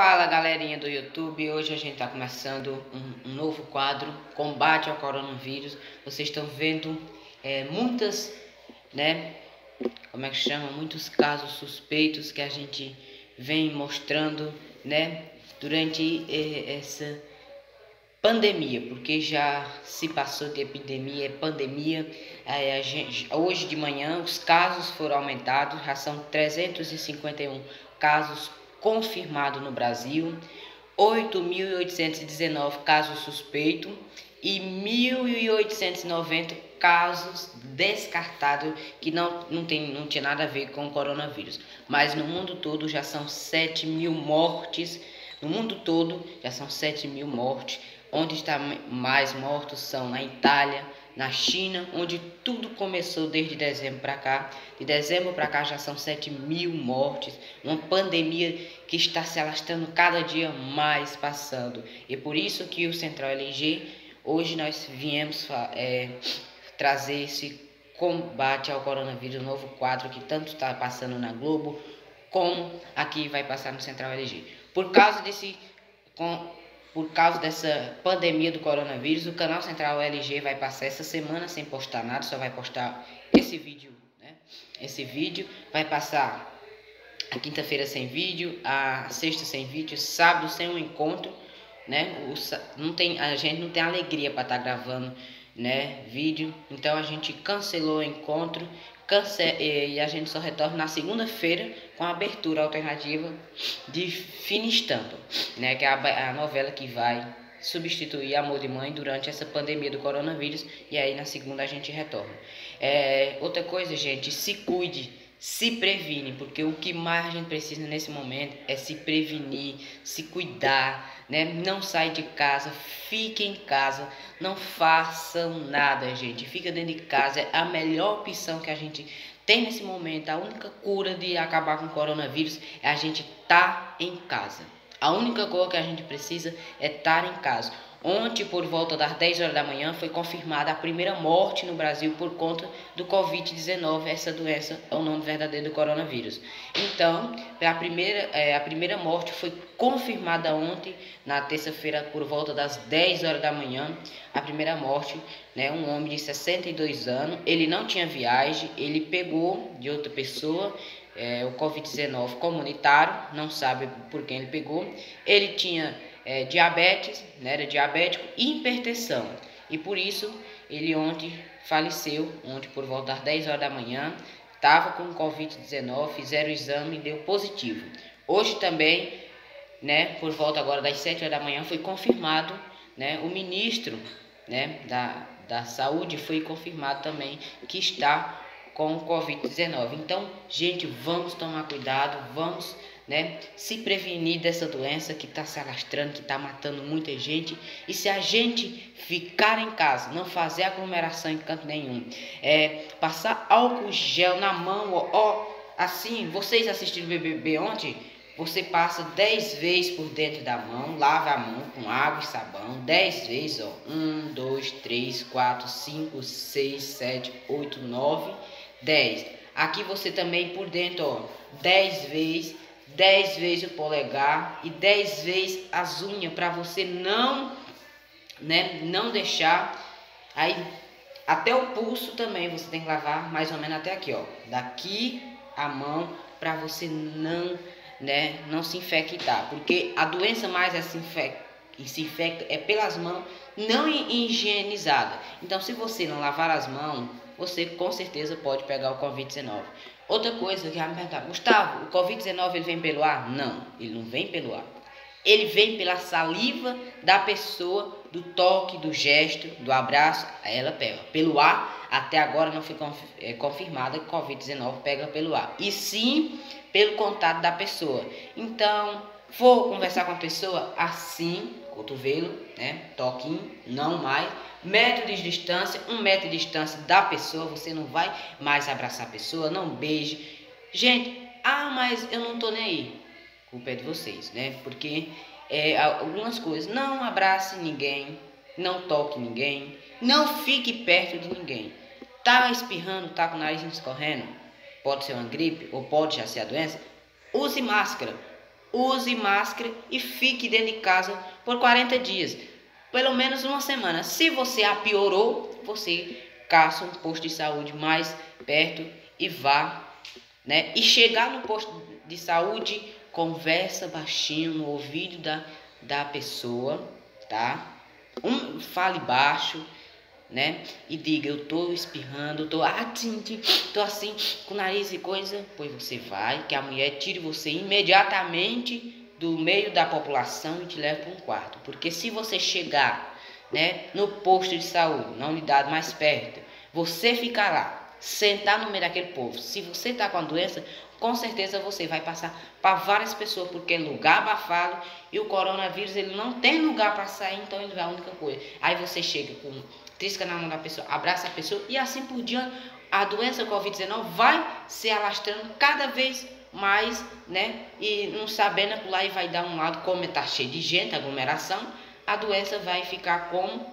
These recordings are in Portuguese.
Fala galerinha do YouTube, hoje a gente está começando um novo quadro, combate ao coronavírus. Vocês estão vendo muitas, como é que chama, muitos casos suspeitos que a gente vem mostrando, durante essa pandemia, porque já se passou de epidemia, é pandemia. Hoje de manhã os casos foram aumentados, já são 351 casos confirmados no Brasil, 8.819 casos suspeitos e 1.890 casos descartados que não tinha nada a ver com o coronavírus. Mas no mundo todo já são 7.000 mortes. No mundo todo já são 7.000 mortes. Onde está mais mortos são na Itália, na China, onde tudo começou desde dezembro para cá. De dezembro para cá já são 7.000 mortes. Uma pandemia que está se alastrando cada dia mais passando. E por isso que o Central LG, hoje nós viemos trazer esse combate ao coronavírus, novo quadro que tanto está passando na Globo, como aqui vai passar no Central LG. Por causa dessa pandemia do coronavírus, o canal Central LG vai passar essa semana sem postar nada, só vai postar esse vídeo, Esse vídeo vai passar a quinta-feira sem vídeo, a sexta sem vídeo, sábado sem um encontro, a gente não tem alegria para estar gravando, vídeo, então a gente cancelou o encontro. E a gente só retorna na segunda-feira com a abertura alternativa de Fina Estampa, que é a novela que vai substituir Amor de Mãe durante essa pandemia do coronavírus. E aí na segunda a gente retorna. Outra coisa, gente, se cuide, se previne, porque o que mais a gente precisa nesse momento é se prevenir, se cuidar, Não sai de casa, fique em casa, não façam nada, gente. Fica dentro de casa, é a melhor opção que a gente tem nesse momento. A única cura de acabar com o coronavírus é a gente estar em casa. A única coisa que a gente precisa é estar em casa. Ontem, por volta das 10 horas da manhã, foi confirmada a primeira morte no Brasil por conta do Covid-19. Essa doença é o nome verdadeiro do coronavírus. Então, a primeira morte foi confirmada ontem, na terça-feira, por volta das 10 horas da manhã. A primeira morte, um homem de 62 anos. Ele não tinha viagem, ele pegou de outra pessoa. O Covid-19 comunitário, não sabe por quem ele pegou. Ele tinha diabetes, era diabético e hipertensão. E por isso ele ontem faleceu, ontem por volta das 10 horas da manhã. Estava com Covid-19, fizeram o exame e deu positivo. Hoje também, por volta agora das 7 horas da manhã, foi confirmado, o ministro, da saúde foi confirmado também que está com o Covid-19. Então, gente, vamos tomar cuidado, vamos, se prevenir dessa doença que está se alastrando, que está matando muita gente. E se a gente ficar em casa, não fazer aglomeração em canto nenhum, passar álcool gel na mão, assim, vocês assistiram o BBB ontem? Você passa 10 vezes por dentro da mão, lava a mão com água e sabão, 10 vezes, 1, 2, 3, 4, 5, 6, 7, 8, 9, 10. Aqui você também por dentro, 10 vezes o polegar e 10 vezes as unhas, para você não deixar. Aí até o pulso também você tem que lavar mais ou menos até aqui, daqui a mão, para você não se infectar, porque a doença mais se infecta é pelas mãos não higienizadas. Então, se você não lavar as mãos, você com certeza pode pegar o Covid-19. Outra coisa que vai me perguntar: Gustavo, o Covid-19 ele vem pelo ar? Não, ele não vem pelo ar. Ele vem pela saliva da pessoa, do toque, do gesto, do abraço, aí ela pega. Pelo ar, até agora não foi confirmada que o Covid-19 pega pelo ar, e sim pelo contato da pessoa. Então, for conversar com a pessoa assim, cotovelo, toquinho, não mais. Metro de distância, 1 metro de distância da pessoa, você não vai mais abraçar a pessoa, não beije. Gente, mas eu não tô nem aí. Culpa é de vocês, Porque algumas coisas, não abrace ninguém, não toque ninguém, não fique perto de ninguém. Tá espirrando, tá com o nariz escorrendo, pode ser uma gripe ou pode já ser a doença, use máscara. use máscara e fique dentro de casa por 40 dias, pelo menos uma semana. Se você a piorou, você caça um posto de saúde mais perto e vá, né? E chegar no posto de saúde, conversa baixinho no ouvido da pessoa, tá? Fale baixo, né? E diga, eu tô espirrando, tô assim, com o nariz e coisa. Pois você vai, que a mulher tire você imediatamente do meio da população e te leve para um quarto. Porque se você chegar, né, no posto de saúde, na unidade mais perto, você ficar lá, sentar no meio daquele povo. Se você tá com a doença, com certeza você vai passar para várias pessoas, porque é lugar abafado e o coronavírus ele não tem lugar para sair, então ele vai a única coisa. Aí você chega com trisca na mão da pessoa, abraça a pessoa e assim por diante. A doença Covid-19 vai se alastrando cada vez mais, né? E não sabendo pular e vai dar um lado, como está cheio de gente, aglomeração, a doença vai ficar como,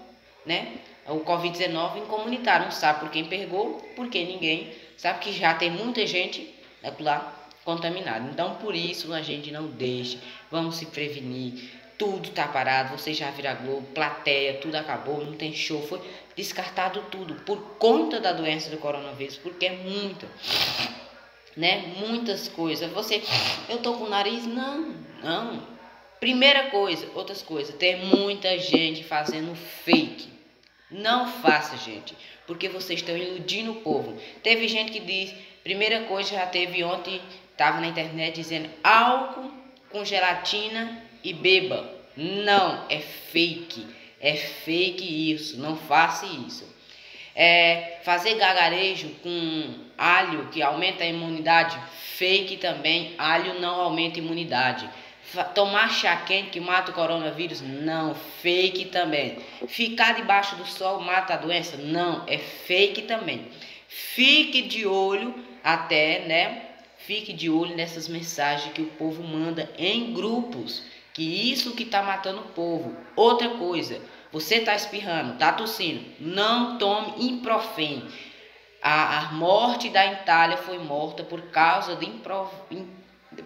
né? O Covid-19 incomunitário, não sabe por quem pegou, porque ninguém sabe que já tem muita gente, né, lá contaminada. Então, por isso, a gente não deixa, vamos se prevenir. Tudo tá parado, você já vira Globo, plateia, tudo acabou, não tem show, foi descartado tudo por conta da doença do coronavírus, porque é muito, né? Muitas coisas. Eu tô com o nariz? Não. Primeira coisa, outras coisas, tem muita gente fazendo fake. Não faça, gente, porque vocês estão iludindo o povo. Teve gente que diz, primeira coisa, já teve ontem, tava na internet dizendo álcool com gelatina e beba. Não, é fake isso, não faça isso. Fazer gargarejo com alho que aumenta a imunidade, fake também, alho não aumenta a imunidade. Tomar chá quente que mata o coronavírus, não, fake também. Ficar debaixo do sol mata a doença, não, é fake também. Fique de olho até, né? Fique de olho nessas mensagens que o povo manda em grupos, que isso que tá matando o povo. Outra coisa, você tá espirrando, tá tossindo, não tome Ibuprofeno. A morte da Itália foi morta por causa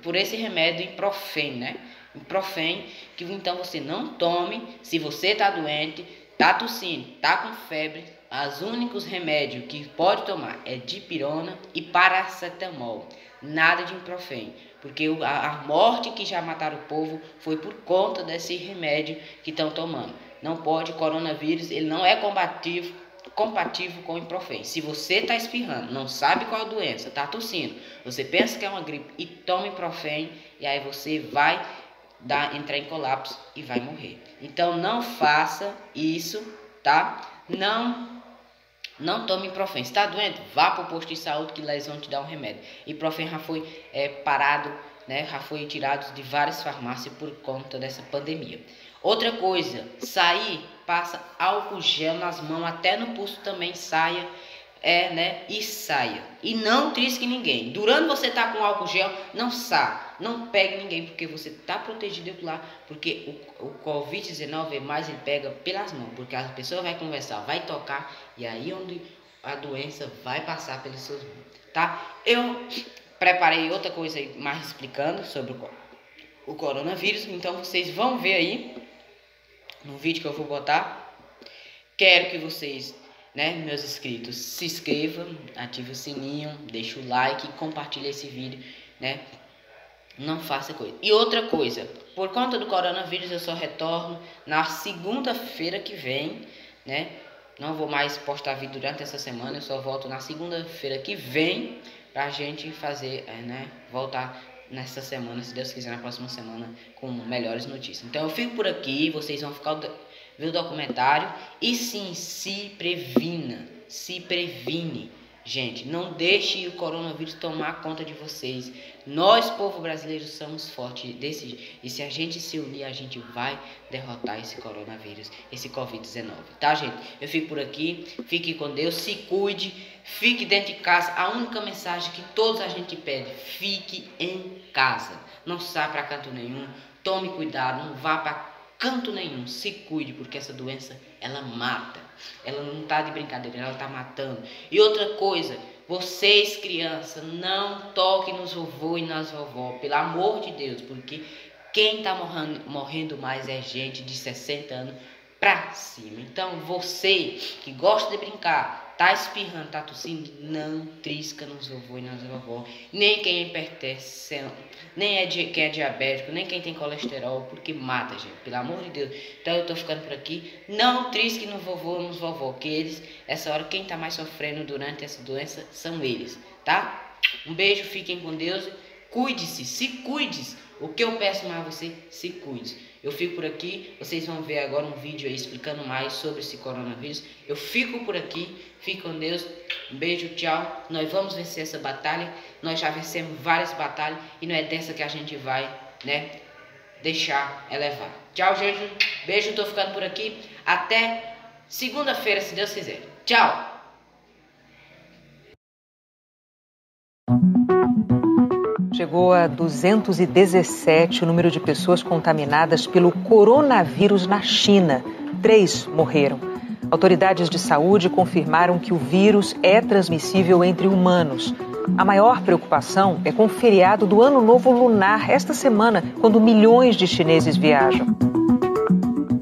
por esse remédio Ibuprofeno, né? Ibuprofeno, que então você não tome se você tá doente, tá tossindo, tá com febre. Os únicos remédios que pode tomar é dipirona e paracetamol, nada de Ibuprofeno, porque a morte que já mataram o povo foi por conta desse remédio que estão tomando. Não pode, coronavírus, ele não é compatível com o Ibuprofeno. Se você está espirrando, não sabe qual a doença, está tossindo, você pensa que é uma gripe e toma Ibuprofeno, e aí você vai entrar em colapso e vai morrer. Então não faça isso, tá? Não tome Ibuprofeno. Se está doente, vá para o posto de saúde que lá eles vão te dar um remédio. Ibuprofeno já foi parado, né? Já foi tirado de várias farmácias por conta dessa pandemia. Outra coisa, sair, passa álcool gel nas mãos, até no pulso também saia, né? E saia. E não trisque ninguém. Durante você tá com álcool gel, não pegue ninguém, porque você tá protegido lá, porque o Covid-19 mais ele pega pelas mãos, porque a pessoa vai conversar, vai tocar, e aí onde a doença vai passar pelos seus mãos, tá? Eu preparei outra coisa aí mais explicando sobre o coronavírus, então vocês vão ver aí no vídeo que eu vou botar. Quero que vocês, né, meus inscritos, se inscrevam, ative o sininho, deixe o like e compartilhe esse vídeo, né? Não faça coisa. E outra coisa, por conta do coronavírus eu só retorno na segunda-feira que vem, né? Não vou mais postar vídeo durante essa semana, eu só volto na segunda-feira que vem pra gente fazer, né, voltar nessa semana, se Deus quiser, na próxima semana, com melhores notícias. Então eu fico por aqui, vocês vão ficar ver o documentário e sim, se previne. Gente, não deixe o coronavírus tomar conta de vocês. Nós, povo brasileiro, somos fortes e se a gente se unir, a gente vai derrotar esse coronavírus, esse Covid-19, tá, gente? Eu fico por aqui, fique com Deus, se cuide, fique dentro de casa. A única mensagem que todos a gente pede, fique em casa. Não saia para canto nenhum, tome cuidado, não vá para canto nenhum, se cuide, porque essa doença, ela mata. Ela não tá de brincadeira, ela tá matando. E outra coisa, Vocês, crianças, não toquem nos vovô e nas vovó, pelo amor de Deus, porque quem está morrendo mais é gente de 60 anos pra cima. Então, você que gosta de brincar, tá espirrando, tá tossindo, não trisca nos vovô e nas vovó, nem quem é hipertenso, nem quem é diabético, nem quem tem colesterol, porque mata, gente, pelo amor de Deus. Então eu tô ficando por aqui. Não trisque no vovô e nos vovó, que eles, essa hora, quem tá mais sofrendo durante essa doença são eles, tá? Um beijo, fiquem com Deus, cuide-se, se cuide. O que eu peço mais a você, se cuide. Eu fico por aqui, vocês vão ver agora um vídeo aí explicando mais sobre esse coronavírus. Eu fico por aqui, fique com Deus, um beijo, tchau. Nós vamos vencer essa batalha, nós já vencemos várias batalhas e não é dessa que a gente vai, né, deixar elevar. Tchau, gente, beijo, tô ficando por aqui, até segunda-feira, se Deus quiser. Tchau! Chegou a 217 o número de pessoas contaminadas pelo coronavírus na China. 3 morreram. Autoridades de saúde confirmaram que o vírus é transmissível entre humanos. A maior preocupação é com o feriado do Ano Novo Lunar, esta semana, quando milhões de chineses viajam.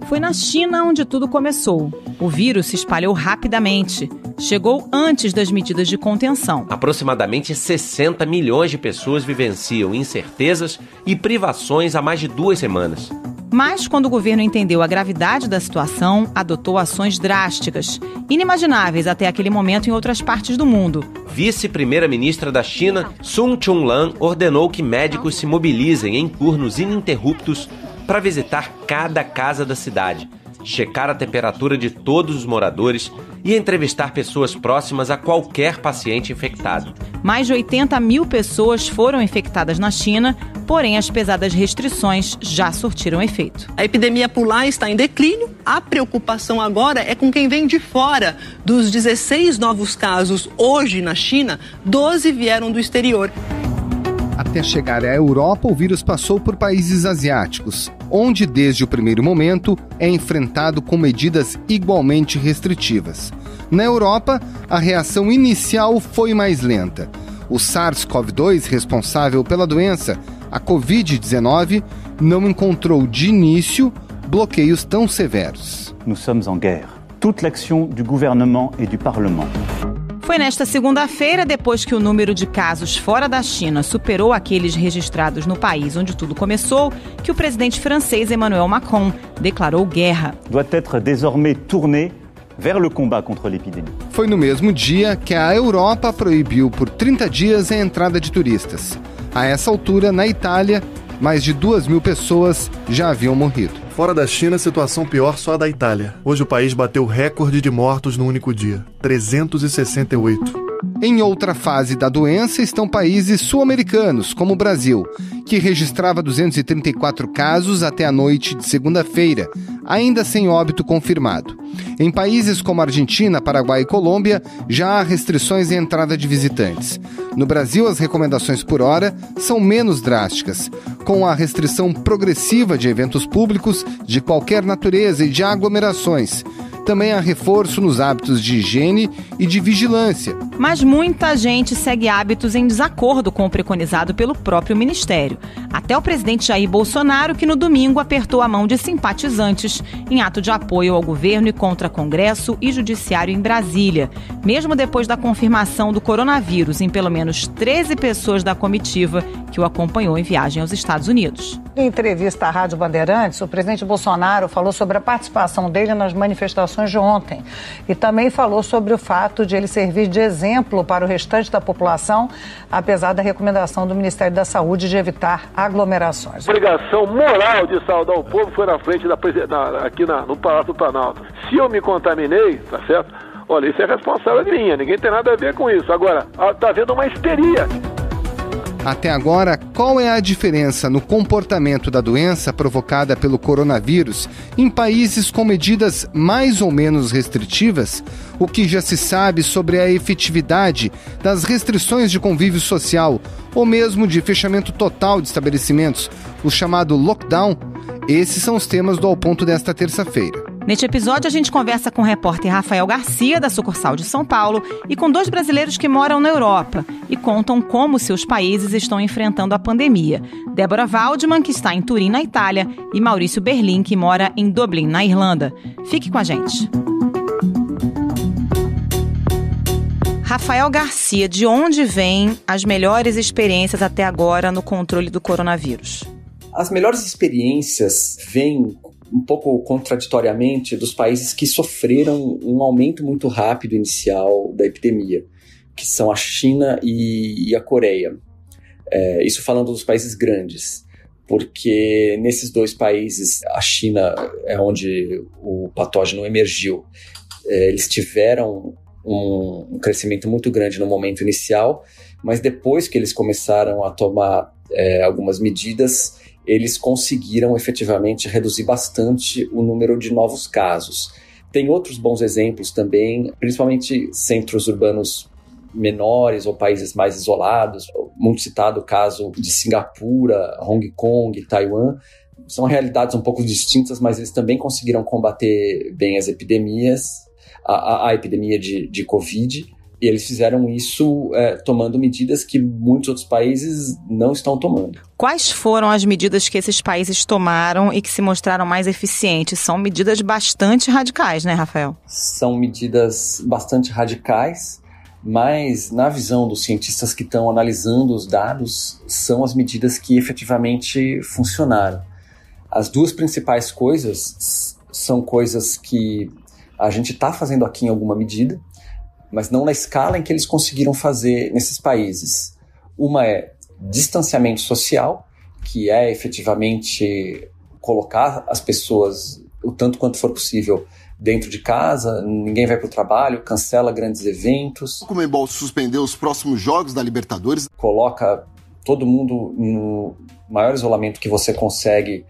Foi na China onde tudo começou. O vírus se espalhou rapidamente. Chegou antes das medidas de contenção. Aproximadamente 60 milhões de pessoas vivenciam incertezas e privações há mais de 2 semanas. Mas, quando o governo entendeu a gravidade da situação, adotou ações drásticas, inimagináveis até aquele momento em outras partes do mundo. Vice-primeira-ministra da China, Sun Chunlan, ordenou que médicos se mobilizem em turnos ininterruptos para visitar cada casa da cidade, checar a temperatura de todos os moradores e entrevistar pessoas próximas a qualquer paciente infectado. Mais de 80 mil pessoas foram infectadas na China, porém as pesadas restrições já surtiram efeito. A epidemia por lá está em declínio. A preocupação agora é com quem vem de fora. Dos 16 novos casos hoje na China, 12 vieram do exterior. Até chegar à Europa, o vírus passou por países asiáticos, onde desde o primeiro momento é enfrentado com medidas igualmente restritivas. Na Europa, a reação inicial foi mais lenta. O SARS-CoV-2, responsável pela doença, a Covid-19, não encontrou de início bloqueios tão severos. Nous sommes en guerre. Toute l'action du gouvernement et du parlement. Foi nesta segunda-feira, depois que o número de casos fora da China superou aqueles registrados no país onde tudo começou, que o presidente francês Emmanuel Macron declarou guerra. Doit être désormais tourné vers le combat contre l'épidémie. Foi no mesmo dia que a Europa proibiu por 30 dias a entrada de turistas. A essa altura, na Itália, mais de 2.000 pessoas já haviam morrido. Fora da China, a situação pior só a da Itália. Hoje o país bateu recorde de mortos no único dia, 368. Em outra fase da doença estão países sul-americanos, como o Brasil, que registrava 234 casos até a noite de segunda-feira, ainda sem óbito confirmado. Em países como Argentina, Paraguai e Colômbia, já há restrições à entrada de visitantes. No Brasil, as recomendações por hora são menos drásticas, com a restrição progressiva de eventos públicos de qualquer natureza e de aglomerações. Também há reforço nos hábitos de higiene e de vigilância. Mas muita gente segue hábitos em desacordo com o preconizado pelo próprio Ministério. Até o presidente Jair Bolsonaro, que no domingo apertou a mão de simpatizantes em ato de apoio ao governo e contra Congresso e Judiciário em Brasília. Mesmo depois da confirmação do coronavírus em pelo menos 13 pessoas da comitiva que o acompanhou em viagem aos Estados Unidos. Em entrevista à Rádio Bandeirantes, o presidente Bolsonaro falou sobre a participação dele nas manifestações de ontem e também falou sobre o fato de ele servir de exemplo para o restante da população, apesar da recomendação do Ministério da Saúde de evitar aglomerações. A obrigação moral de saudar o povo foi na frente aqui no Palácio do Planalto. Se eu me contaminei, tá certo? Olha, isso é responsabilidade minha, ninguém tem nada a ver com isso. Agora, tá havendo uma histeria. Até agora, qual é a diferença no comportamento da doença provocada pelo coronavírus em países com medidas mais ou menos restritivas? O que já se sabe sobre a efetividade das restrições de convívio social ou mesmo de fechamento total de estabelecimentos, o chamado lockdown? Esses são os temas do Ao Ponto desta terça-feira. Neste episódio, a gente conversa com o repórter Rafael Garcia, da sucursal de São Paulo, e com 2 brasileiros que moram na Europa e contam como seus países estão enfrentando a pandemia. Débora Waldman, que está em Turim, na Itália, e Maurício Berlim, que mora em Dublin, na Irlanda. Fique com a gente. Rafael Garcia, de onde vêm as melhores experiências até agora no controle do coronavírus? As melhores experiências vêm um pouco contraditoriamente dos países que sofreram um aumento muito rápido inicial da epidemia, que são a China e a Coreia. Isso falando dos países grandes, porque nesses 2 países, a China é onde o patógeno emergiu, eles tiveram um crescimento muito grande no momento inicial, mas depois que eles começaram a tomar algumas medidas, eles conseguiram efetivamente reduzir bastante o número de novos casos. Tem outros bons exemplos também, principalmente centros urbanos menores ou países mais isolados. Muito citado o caso de Singapura, Hong Kong, Taiwan. São realidades um pouco distintas, mas eles também conseguiram combater bem as epidemias, a epidemia de Covid. E eles fizeram isso tomando medidas que muitos outros países não estão tomando. Quais foram as medidas que esses países tomaram e que se mostraram mais eficientes? São medidas bastante radicais, né, Rafael? São medidas bastante radicais, mas na visão dos cientistas que estão analisando os dados, são as medidas que efetivamente funcionaram. As 2 principais coisas são coisas que a gente está fazendo aqui em alguma medida, mas não na escala em que eles conseguiram fazer nesses países. Uma é distanciamento social, que é efetivamente colocar as pessoas, o tanto quanto for possível, dentro de casa, ninguém vai para o trabalho, cancela grandes eventos. O Conmebol suspendeu os próximos jogos da Libertadores. Coloca todo mundo no maior isolamento que você consegue,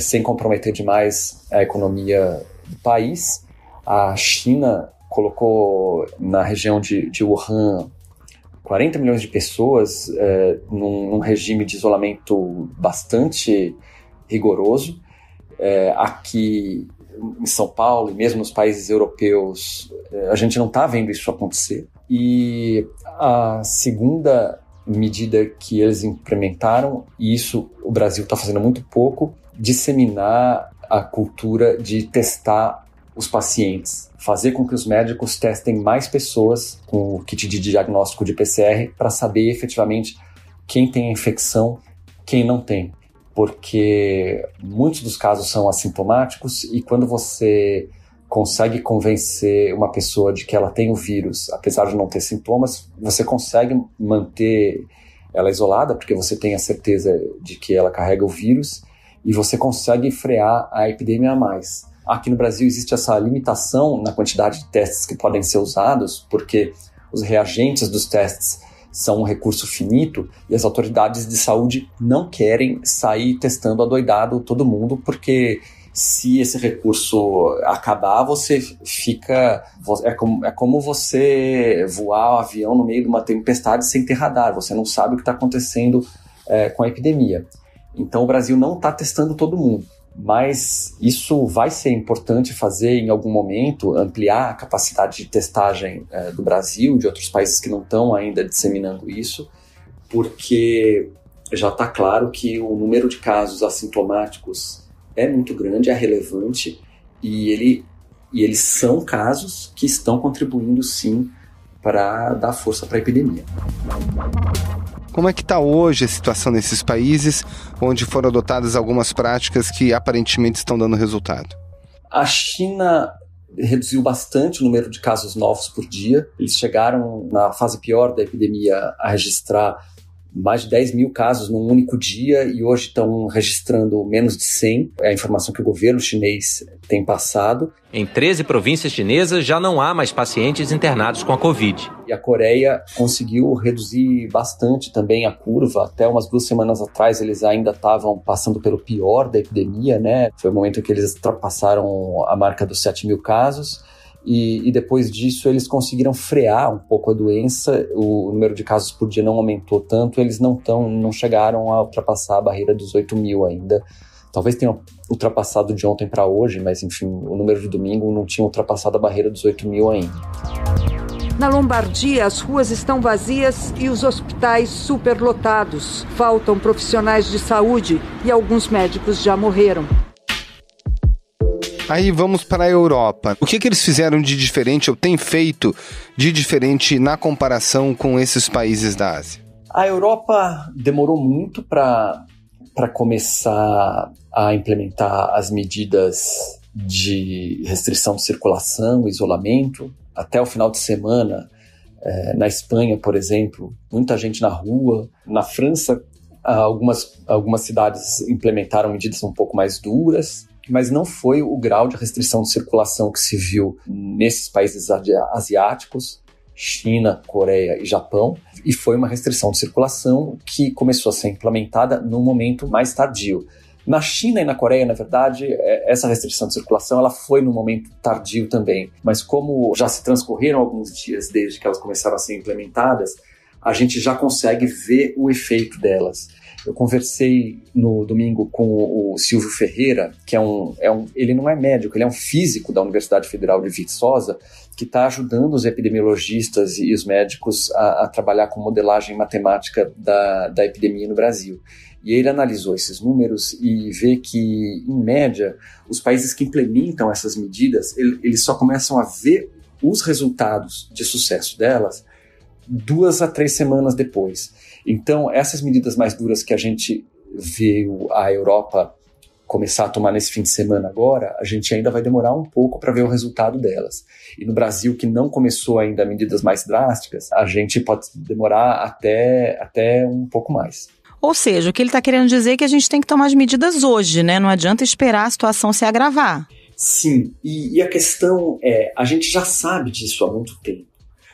sem comprometer demais a economia do país. A China colocou na região de Wuhan 40 milhões de pessoas num regime de isolamento bastante rigoroso. Aqui em São Paulo e mesmo nos países europeus, a gente não está vendo isso acontecer. E a segunda medida que eles implementaram, e isso o Brasil está fazendo muito pouco, disseminar a cultura de testar os pacientes, fazer com que os médicos testem mais pessoas com o kit de diagnóstico de PCR para saber efetivamente quem tem a infecção, quem não tem. Porque muitos dos casos são assintomáticos e quando você consegue convencer uma pessoa de que ela tem o vírus, apesar de não ter sintomas, você consegue manter ela isolada, porque você tem a certeza de que ela carrega o vírus e você consegue frear a epidemia a mais. Aqui no Brasil existe essa limitação na quantidade de testes que podem ser usados, porque os reagentes dos testes são um recurso finito e as autoridades de saúde não querem sair testando adoidado todo mundo, porque se esse recurso acabar, você fica... É como você voar o avião no meio de uma tempestade sem ter radar, você não sabe o que está acontecendo com a epidemia. Então o Brasil não está testando todo mundo. Mas isso vai ser importante fazer em algum momento, ampliar a capacidade de testagem do Brasil, de outros países que não estão ainda disseminando isso, porque já está claro que o número de casos assintomáticos é muito grande, é relevante, e eles são casos que estão contribuindo sim para dar força para a epidemia. Como é que está hoje a situação nesses países onde foram adotadas algumas práticas que aparentemente estão dando resultado? A China reduziu bastante o número de casos novos por dia. Eles chegaram, na fase pior da epidemia, a registrar mais de 10 mil casos num único dia e hoje estão registrando menos de 100. É a informação que o governo chinês tem passado. Em 13 províncias chinesas já não há mais pacientes internados com a Covid. E a Coreia conseguiu reduzir bastante também a curva. Até umas 2 semanas atrás eles ainda estavam passando pelo pior da epidemia, né? Foi o momento em que eles ultrapassaram a marca dos 7 mil casos. E depois disso eles conseguiram frear um pouco a doença, o número de casos por dia não aumentou tanto, eles não chegaram a ultrapassar a barreira dos 8 mil ainda, Talvez tenha ultrapassado de ontem para hoje, mas enfim, o número de domingo não tinha ultrapassado a barreira dos 8 mil ainda. Na Lombardia, as ruas estão vazias e os hospitais superlotados. Faltam profissionais de saúde e alguns médicos já morreram. Aí vamos para a Europa. O que eles fizeram de diferente ou têm feito de diferente na comparação com esses países da Ásia? A Europa demorou muito para começar a implementar as medidas de restrição de circulação, isolamento. Até o final de semana, na Espanha, por exemplo, muita gente na rua. Na França, algumas cidades implementaram medidas um pouco mais duras, mas não foi o grau de restrição de circulação que se viu nesses países asiáticos, China, Coreia e Japão, e foi uma restrição de circulação que começou a ser implementada num momento mais tardio. Na China e na Coreia, na verdade, essa restrição de circulação ela foi no momento tardio também, mas como já se transcorreram alguns dias desde que elas começaram a ser implementadas, a gente já consegue ver o efeito delas. Eu conversei no domingo com o Silvio Ferreira, que ele não é médico, ele é um físico da Universidade Federal de Viçosa, que está ajudando os epidemiologistas e os médicos a trabalhar com modelagem matemática da epidemia no Brasil. E ele analisou esses números e vê que, em média, os países que implementam essas medidas, eles só começam a ver os resultados de sucesso delas 2 a 3 semanas depois. Então, essas medidas mais duras que a gente viu a Europa começar a tomar nesse fim de semana agora, a gente ainda vai demorar um pouco para ver o resultado delas. E no Brasil, que não começou ainda medidas mais drásticas, a gente pode demorar até um pouco mais. Ou seja, o que ele está querendo dizer é que a gente tem que tomar as medidas hoje, né? Não adianta esperar a situação se agravar. Sim, e a questão é, a gente já sabe disso há muito tempo.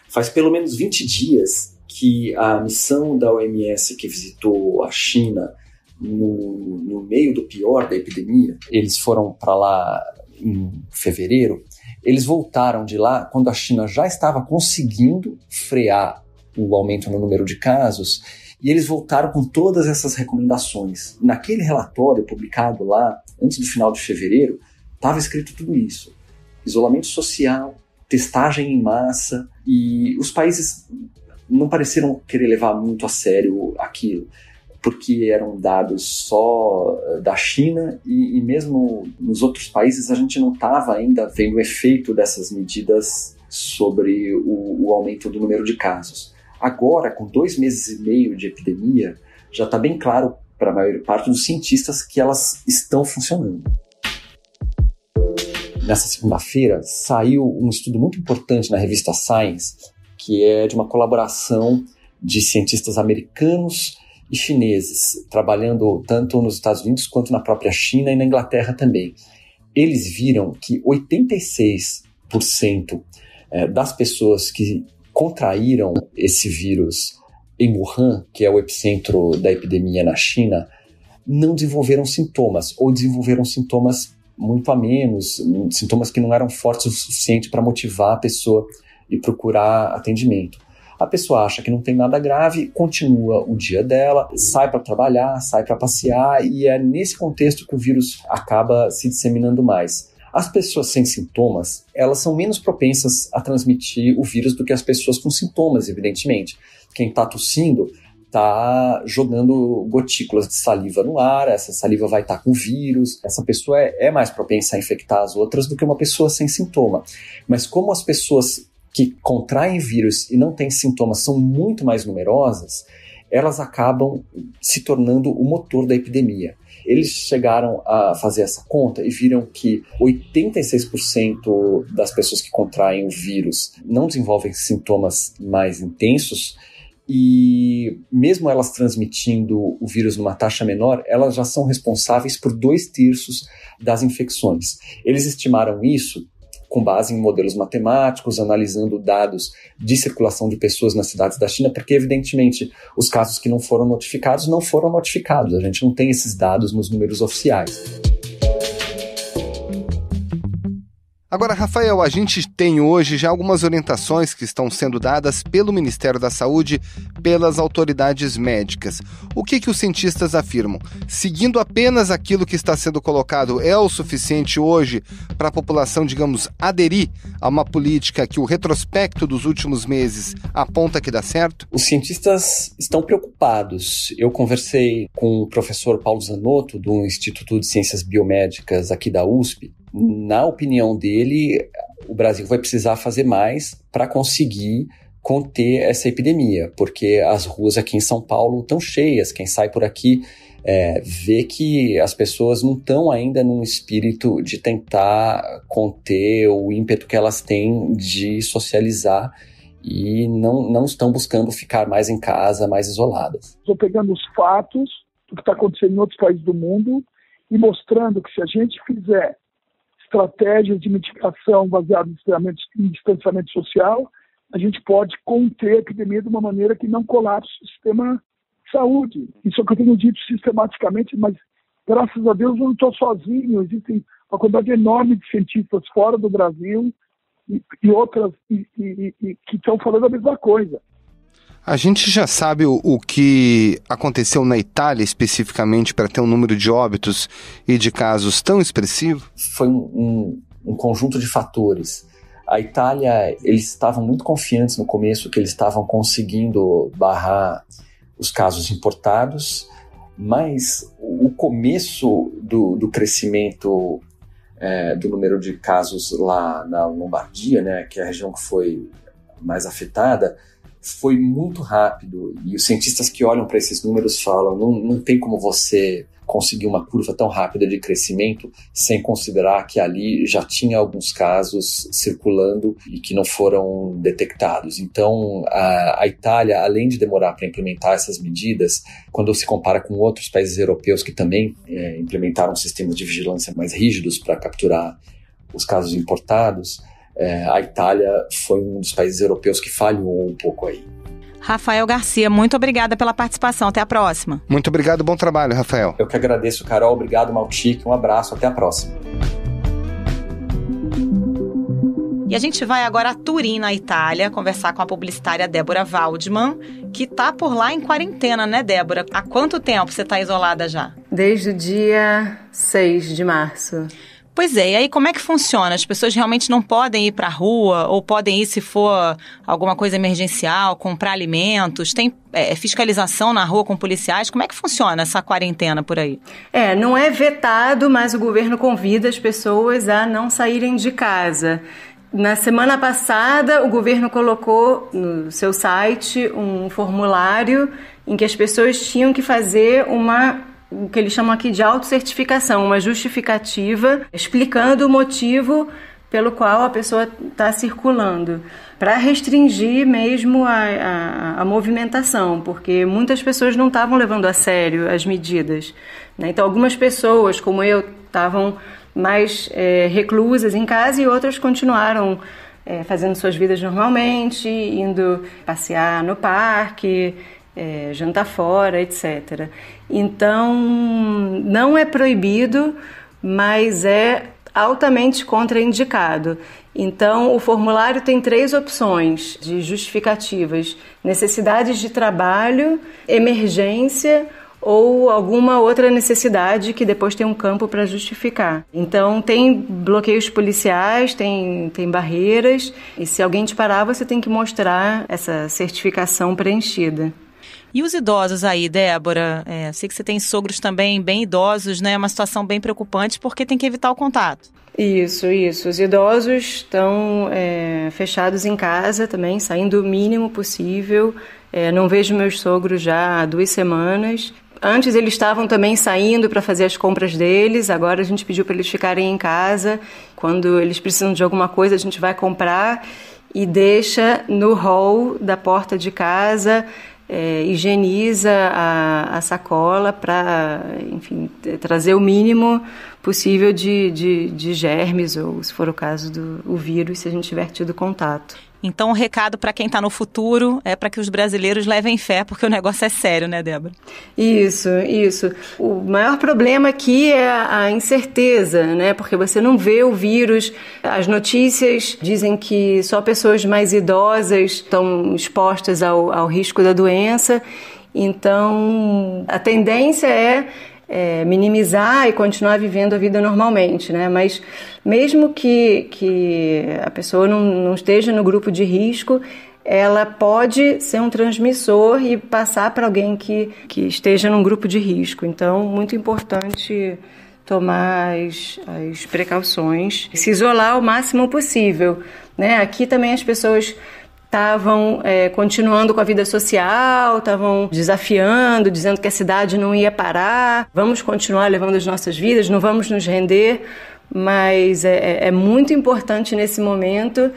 Faz pelo menos 20 dias que a missão da OMS que visitou a China no meio do pior da epidemia, eles foram para lá em fevereiro, eles voltaram de lá quando a China já estava conseguindo frear o aumento no número de casos, e eles voltaram com todas essas recomendações. Naquele relatório publicado lá, antes do final de fevereiro, estava escrito tudo isso. Isolamento social, testagem em massa, e os países não pareceram querer levar muito a sério aquilo, porque eram dados só da China e mesmo nos outros países a gente não estava ainda vendo o efeito dessas medidas sobre o aumento do número de casos. Agora, com 2 meses e meio de epidemia, já está bem claro para a maior parte dos cientistas que elas estão funcionando. Nessa segunda-feira, saiu um estudo muito importante na revista Science, que é de uma colaboração de cientistas americanos e chineses, trabalhando tanto nos Estados Unidos quanto na própria China e na Inglaterra também. Eles viram que 86% das pessoas que contraíram esse vírus em Wuhan, que é o epicentro da epidemia na China, não desenvolveram sintomas, ou desenvolveram sintomas muito a menos, sintomas que não eram fortes o suficiente para motivar a pessoa e procurar atendimento. A pessoa acha que não tem nada grave, continua o dia dela, sai para trabalhar, sai para passear, e é nesse contexto que o vírus acaba se disseminando mais. As pessoas sem sintomas, elas são menos propensas a transmitir o vírus do que as pessoas com sintomas, evidentemente. Quem está tossindo está jogando gotículas de saliva no ar, essa saliva vai estar com vírus, essa pessoa é mais propensa a infectar as outras do que uma pessoa sem sintoma. Mas como as pessoas que contraem vírus e não têm sintomas são muito mais numerosas, elas acabam se tornando o motor da epidemia. Eles chegaram a fazer essa conta e viram que 86% das pessoas que contraem o vírus não desenvolvem sintomas mais intensos, e mesmo elas transmitindo o vírus numa taxa menor, elas já são responsáveis por 2/3 das infecções. Eles estimaram isso com base em modelos matemáticos, analisando dados de circulação de pessoas nas cidades da China, porque, evidentemente, os casos que não foram notificados, não foram notificados. A gente não tem esses dados nos números oficiais. Agora, Rafael, a gente tem hoje já algumas orientações que estão sendo dadas pelo Ministério da Saúde, pelas autoridades médicas. O que os cientistas afirmam? Seguindo apenas aquilo que está sendo colocado, é o suficiente hoje para a população, digamos, aderir a uma política que o retrospecto dos últimos meses aponta que dá certo? Os cientistas estão preocupados. Eu conversei com o professor Paulo Zanotto, do Instituto de Ciências Biomédicas aqui da USP. Na opinião dele, o Brasil vai precisar fazer mais para conseguir conter essa epidemia, porque as ruas aqui em São Paulo estão cheias. Quem sai por aqui vê que as pessoas não estão ainda num espírito de tentar conter o ímpeto que elas têm de socializar e não estão buscando ficar mais em casa, mais isoladas. Estou pegando os fatos do que está acontecendo em outros países do mundo e mostrando que se a gente fizer estratégias de mitigação baseadas em distanciamento social, a gente pode conter a epidemia de uma maneira que não colapse o sistema de saúde. Isso é o que eu tenho dito sistematicamente, mas graças a Deus eu não estou sozinho. Existem uma quantidade enorme de cientistas fora do Brasil e outras que estão falando a mesma coisa. A gente já sabe o que aconteceu na Itália especificamente para ter um número de óbitos e de casos tão expressivo? Foi um conjunto de fatores. A Itália, eles estavam muito confiantes no começo que eles estavam conseguindo barrar os casos importados, mas o começo do crescimento do número de casos lá na Lombardia, né, que é a região que foi mais afetada, foi muito rápido, e os cientistas que olham para esses números falam, não tem como você conseguir uma curva tão rápida de crescimento sem considerar que ali já tinha alguns casos circulando e que não foram detectados. Então, a Itália, além de demorar para implementar essas medidas, quando se compara com outros países europeus que também implementaram sistemas de vigilância mais rígidos para capturar os casos importados, a Itália foi um dos países europeus que falhou um pouco aí. Rafael Garcia, muito obrigada pela participação. Até a próxima. Muito obrigado, bom trabalho, Rafael. Eu que agradeço, Carol. Obrigado, Maltic. Um abraço, até a próxima. E a gente vai agora a Turim, na Itália, conversar com a publicitária Débora Waldman, que está por lá em quarentena, né, Débora? Há quanto tempo você está isolada já? Desde o dia 6 de março. Pois é, e aí como é que funciona? As pessoas realmente não podem ir para a rua ou podem ir se for alguma coisa emergencial, comprar alimentos? Tem fiscalização na rua com policiais? Como é que funciona essa quarentena por aí? Não é vetado, mas o governo convida as pessoas a não saírem de casa. Na semana passada, o governo colocou no seu site um formulário em que as pessoas tinham que fazer o que eles chamam aqui de autocertificação, uma justificativa explicando o motivo pelo qual a pessoa está circulando, para restringir mesmo a movimentação, porque muitas pessoas não estavam levando a sério as medidas, né? Então, algumas pessoas, como eu, estavam mais reclusas em casa e outras continuaram fazendo suas vidas normalmente, indo passear no parque, jantar fora, etc. Então, não é proibido, mas é altamente contraindicado. Então, o formulário tem 3 opções de justificativas: necessidades de trabalho, emergência ou alguma outra necessidade que depois tem um campo para justificar. Então, tem bloqueios policiais, tem barreiras, e se alguém te parar, você tem que mostrar essa certificação preenchida. E os idosos aí, Débora? Sei que você tem sogros também bem idosos, né? É uma situação bem preocupante porque tem que evitar o contato. Isso. Os idosos estão fechados em casa também, saindo o mínimo possível. Não vejo meus sogros já há 2 semanas. Antes eles estavam também saindo para fazer as compras deles, agora a gente pediu para eles ficarem em casa. Quando eles precisam de alguma coisa, a gente vai comprar e deixa no hall da porta de casa. Higieniza a sacola para, enfim, trazer o mínimo possível de germes ou, se for o caso, do vírus, se a gente tiver tido contato. Então o recado para quem está no futuro é para que os brasileiros levem fé, porque o negócio é sério, né, Débora? Isso. O maior problema aqui é a incerteza, né? Porque você não vê o vírus. As notícias dizem que só pessoas mais idosas estão expostas ao risco da doença. Então, a tendência é minimizar e continuar vivendo a vida normalmente, né? Mas mesmo que a pessoa não esteja no grupo de risco, ela pode ser um transmissor e passar para alguém que esteja num grupo de risco. Então, muito importante tomar as precauções, se isolar o máximo possível, né? Aqui também as pessoas estavam continuando com a vida social, estavam desafiando, dizendo que a cidade não ia parar, vamos continuar levando as nossas vidas, não vamos nos render, mas é muito importante nesse momento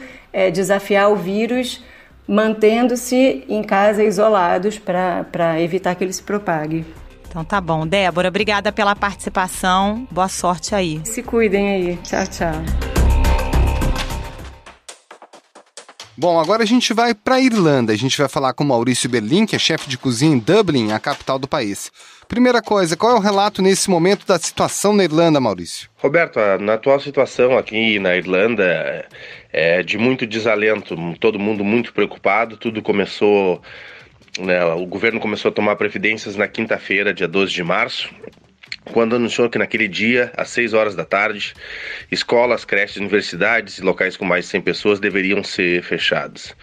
desafiar o vírus, mantendo-se em casa isolados para evitar que ele se propague. Então tá bom. Débora, obrigada pela participação, boa sorte aí. Se cuidem aí. Tchau, tchau. Bom, agora a gente vai para a Irlanda. A gente vai falar com Maurício Berlim, que é chefe de cozinha em Dublin, a capital do país. Primeira coisa, qual é o relato nesse momento da situação na Irlanda, Maurício? Roberto, na atual situação aqui na Irlanda é de muito desalento, todo mundo muito preocupado. Tudo começou, né, o governo começou a tomar providências na quinta-feira, dia 12 de março, quando anunciou que naquele dia, às 6 horas da tarde, escolas, creches, universidades e locais com mais de 100 pessoas deveriam ser fechados.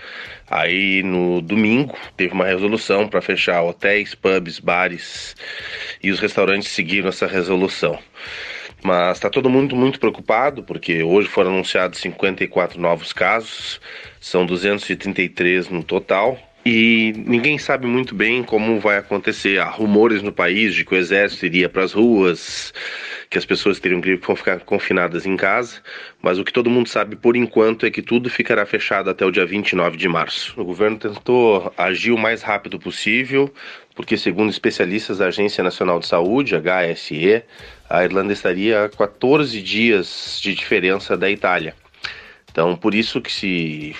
Aí, no domingo, teve uma resolução para fechar hotéis, pubs, bares, e os restaurantes seguiram essa resolução. Mas está todo mundo muito preocupado, porque hoje foram anunciados 54 novos casos, são 233 no total. E ninguém sabe muito bem como vai acontecer. Há rumores no país de que o exército iria para as ruas, que as pessoas teriam que ficar confinadas em casa, mas o que todo mundo sabe por enquanto é que tudo ficará fechado até o dia 29 de março. O governo tentou agir o mais rápido possível, porque segundo especialistas da Agência Nacional de Saúde, HSE, a Irlanda estaria a 14 dias de diferença da Itália. Então, por isso que se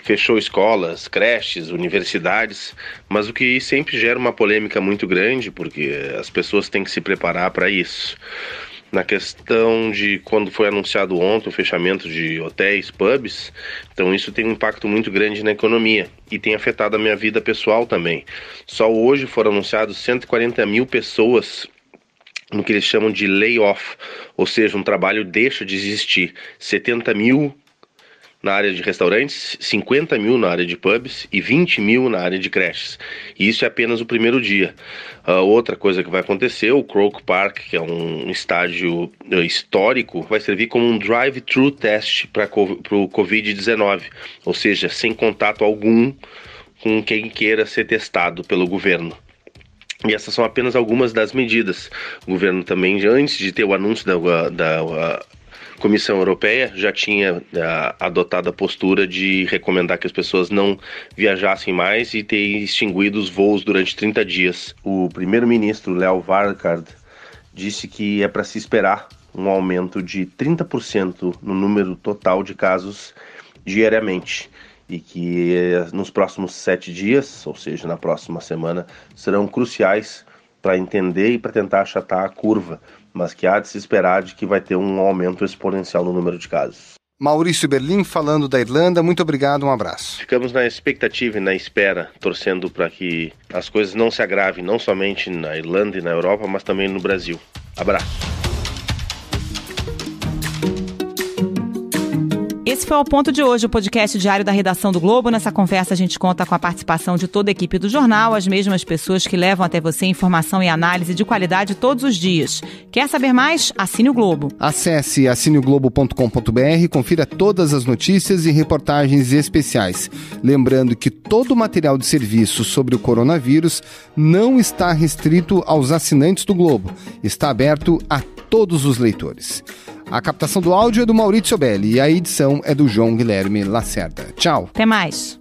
fechou escolas, creches, universidades, mas o que sempre gera uma polêmica muito grande, porque as pessoas têm que se preparar para isso. Na questão de quando foi anunciado ontem o fechamento de hotéis, pubs, então isso tem um impacto muito grande na economia e tem afetado a minha vida pessoal também. Só hoje foram anunciados 140 mil pessoas no que eles chamam de layoff, ou seja, um trabalho deixa de existir. 70 mil na área de restaurantes, 50 mil na área de pubs e 20 mil na área de creches. E isso é apenas o primeiro dia. Outra coisa que vai acontecer, o Croke Park, que é um estádio histórico, vai servir como um drive-thru test para o Covid-19, ou seja, sem contato algum com quem queira ser testado pelo governo. E essas são apenas algumas das medidas. O governo também, antes de ter o anúncio da Comissão Europeia, já tinha adotado a postura de recomendar que as pessoas não viajassem mais e ter extinguido os voos durante 30 dias. O primeiro-ministro Leo Varadkar disse que é para se esperar um aumento de 30% no número total de casos diariamente e que nos próximos 7 dias, ou seja, na próxima semana, serão cruciais para entender e para tentar achatar a curva, mas que há de se esperar de que vai ter um aumento exponencial no número de casos. Maurício Berlim falando da Irlanda, muito obrigado, um abraço. Ficamos na expectativa e na espera, torcendo para que as coisas não se agravem, não somente na Irlanda e na Europa, mas também no Brasil. Abraço. Esse foi o Ponto de hoje, o podcast diário da Redação do Globo. Nessa conversa a gente conta com a participação de toda a equipe do jornal, as mesmas pessoas que levam até você informação e análise de qualidade todos os dias. Quer saber mais? Assine o Globo. Acesse assineoglobo.com.br, confira todas as notícias e reportagens especiais. Lembrando que todo o material de serviço sobre o coronavírus não está restrito aos assinantes do Globo. Está aberto a todos os leitores. A captação do áudio é do Maurício Belli e a edição é do João Guilherme Lacerda. Tchau. Até mais.